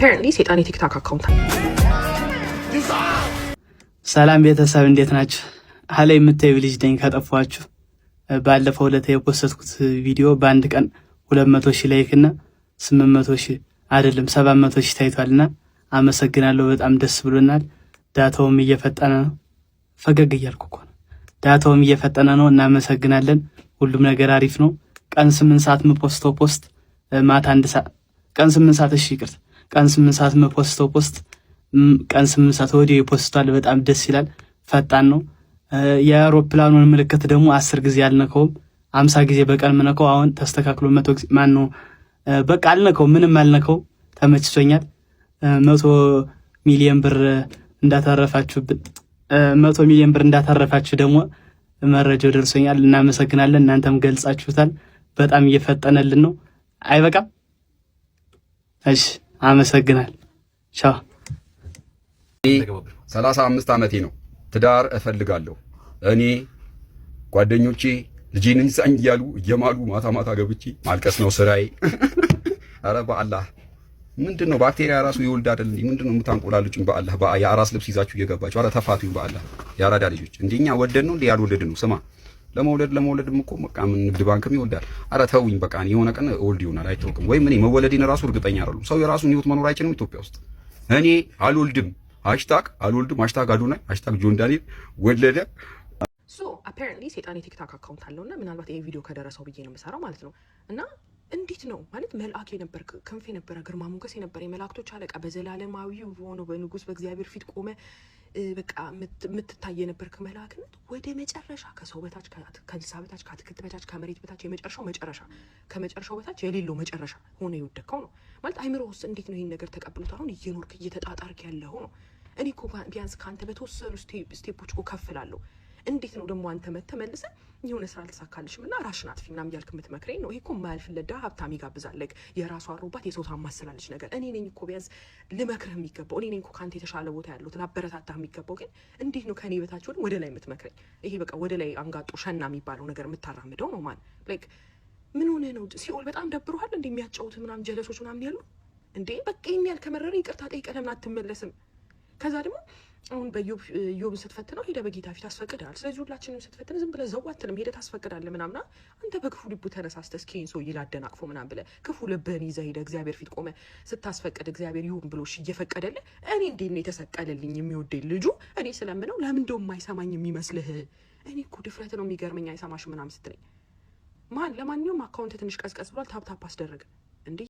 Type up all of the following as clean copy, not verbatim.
apparently ሴጣን የቲክቶክ አካውንት ሰላም ቤተሰብ እንዴት ናችሁ? ሀለ የምታዩ ልጅ ነኝ ካጠፋችሁ። ባለፈው ዕለት የፖስተትኩት ቪዲዮ በአንድ ቀን 200,000 ላይክ እና 800,000 አይደለም 700,000 ታይቷልና አመሰግናለሁ። በጣም ደስ ብሎናል። ዳታውም እየፈጠነ ነው። ፈገግ እያልኩ እኮ ነው። ዳታውም እየፈጠነ ነው። እናመሰግናለን። ሁሉም ነገር አሪፍ ነው። ቀን 8 ሰዓት የምፖስተው ፖስት ማታ 1 ሰዓት ቀን 8 ሰዓት እሺ ይቅርታ ቀን 8 ሰዓት የምፖስተው ፖስት ቀን 8 ሰዓት ወዲህ ይፖስታል። በጣም ደስ ይላል። ፈጣን ነው። የአውሮፕላኑን ምልክት ደግሞ 10 ጊዜ አልነካውም። 50 ጊዜ በቀን ምነካው። አሁን ተስተካክሎ 100 ጊዜ ማን ነው በቃ አልነካው፣ ምንም አልነካው። ተመችቶኛል። 100 ሚሊዮን ብር እንዳታረፋችሁብን 100 ሚሊዮን ብር እንዳታረፋችሁ ደግሞ መረጃው ደርሶኛል። እናመሰግናለን። እናንተም ገልጻችሁታል። በጣም እየፈጠነልን ነው። አይበቃም? እሺ አመሰግናል። ቻው። 35 ዓመቴ ነው። ትዳር እፈልጋለሁ። እኔ ጓደኞቼ ልጄን እንሳኝ እያሉ እየማሉ ማታ ማታ ገብቼ ማልቀስ ነው ስራዬ። አረ በአላህ ምንድነው ባክቴሪያ ራሱ ይወልድ አይደል? ምንድነው የምታንቆላልጩኝ? በአላህ የአራስ ልብስ ይዛችሁ እየገባችሁ አረ ተፋቱኝ። በአላህ ያራዳ ልጆች እንደኛ ወደድ ነው እንዴ? ያልወደድ ነው? ስማ ለመውለድም እኮ በቃ ምን ንግድ ባንክም ይወልዳል። አረ ተውኝ በቃ የሆነ ቀን ወልድ ይሆናል አይታወቅም። ወይም እኔ መወለዴን ራሱ እርግጠኛ አይደለም። ሰው የራሱን ህይወት መኖር አይችልም ኢትዮጵያ ውስጥ። እኔ አልወልድም አልወልድም #አዶናይ #ጆን ዳንኤል ወለደ። apparently ሴጣን የቲክቶክ አካውንት አለውና ምናልባት ይሄ ቪዲዮ ከደረሰው ብዬ ነው የምሰራው ማለት ነው። እና እንዴት ነው ማለት መልአክ የነበር ክንፍ የነበረ ግርማ ሞገስ የነበረ የመላእክቶች አለቃ በዘላለማዊው ሆኖ በንጉስ በእግዚአብሔር ፊት ቆመ በቃ የምትታይ የነበርክ መልአክነት ወደ መጨረሻ ከሰው በታች ከእንስሳ በታች ከአትክልት በታች ከመሬት በታች የመጨረሻው መጨረሻ ከመጨረሻው በታች የሌለው መጨረሻ ሆነ የወደቀው ነው ማለት አይምሮ ውስጥ እንዴት ነው ይሄን ነገር ተቀብሎት አሁን እየኖርክ እየተጣጣርክ ያለው ነው። እኔ እኮ ቢያንስ ካንተ በተወሰኑ ስቴፖች እኮ ከፍላለሁ። እንዴት ነው ደግሞ አንተ ተመልሰህ የሆነ ስራ አልተሳካልሽም እና ራስሽን አጥፊ ምናምን እያልክ የምትመክረኝ ነው? ይሄ እኮ የማያልፍለት ድሀ ሀብታም ይጋብዛለህ። የራሷ አሮባት የሰው ታማስላለች ነገር። እኔ ነኝ እኮ ቢያንስ ልመክርህ የሚገባው። እኔ ነኝ እኮ ከአንተ የተሻለ ቦታ ያለሁት ላበረታታህ የሚገባው። ግን እንዴት ነው ከእኔ በታች ወደ ላይ የምትመክረኝ? ይሄ በቃ ወደ ላይ አንጋጦ ሸና የሚባለው ነገር የምታራምደው ነው ማን ላይክ ምን ሆነ ነው? ሲኦል በጣም ደብሮሃል እንዴ? የሚያጫውት ምናምን ጀለሶች ምናምን ያሉ እንዴ? በቃ ይሄን ያህል ከመረረ ይቅርታ ጠይቀህ ለምን አትመለስም? ከዛ ደግሞ አሁን በዮብን ስትፈትነው ሄደ በጌታ ፊት አስፈቅዳል። ስለዚህ ሁላችንም ስትፈትን ዝም ብለህ ዘው አትልም፣ ሄደ ታስፈቅዳለህ ምናምና አንተ በክፉ ልቡ ተነሳስተህ እስኪ ሰው ይላደናቅፎ ምናምን ብለህ ክፉ ልብህን ይዘህ ሄደ እግዚአብሔር ፊት ቆመ ስታስፈቅድ እግዚአብሔር ይሁን ብሎ እየፈቀደልህ እኔ እንዴት ነው የተሰቀለልኝ የሚወደኝ ልጁ እኔ ስለምነው ለምን እንደው የማይሰማኝ የሚመስልህ? እኔ እኮ ድፍረት ነው የሚገርመኝ አይሰማሽም ምናምን ስትለኝ ማን ለማንኛውም አካውንት ትንሽ ቀዝቀዝ ብሏል ታፕ አስደረገ እንዴ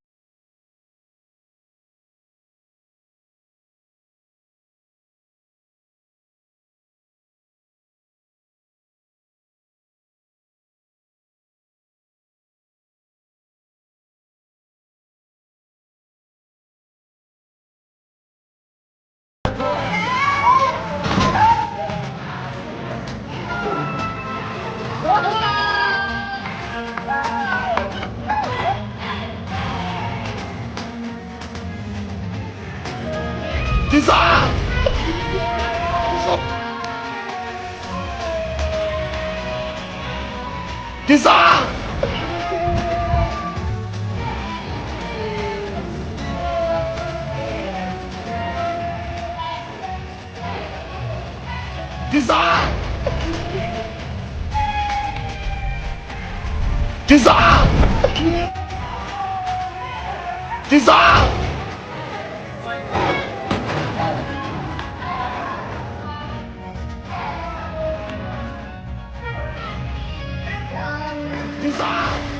Desire!